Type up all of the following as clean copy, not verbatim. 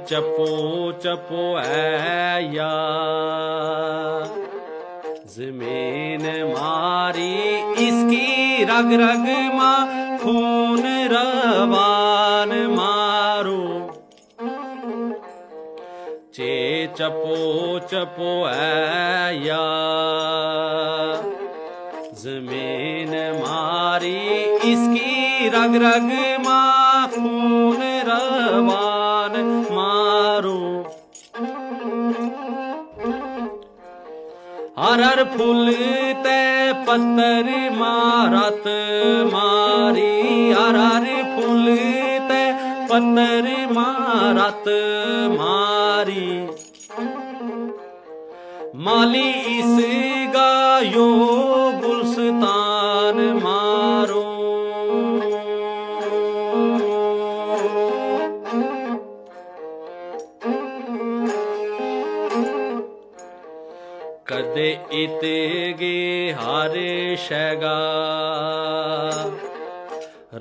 चपो चपो है या जमीन मारी इसकी रग रग मां खून रवान मारो चे चपो चपो है या जमीन मारी इसकी रग रग मां खून रवान मारो हर हर फूल ते पत्तर मारत मारी हर हर फूल ते पत्तर मारत मारी माली इस गायो गुलस्तान मारो कदे इतेगे हारे शगा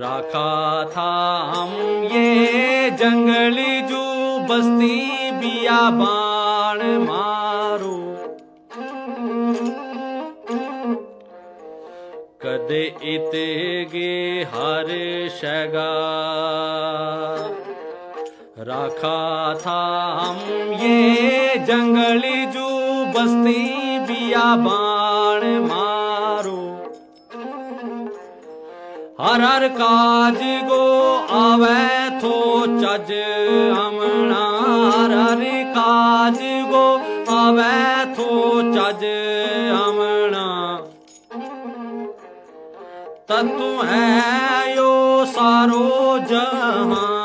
रखा था हम ये जंगली जू बस्ती बियाबान मारो कदे इतेगे हारे शगा रखा था हम ये जंगली जू बस्ती बियाबान मारो हर हर काज गो आवे थो चज हमना हर हर काज गो आवे थो चज हमना तू है यो सारो जहां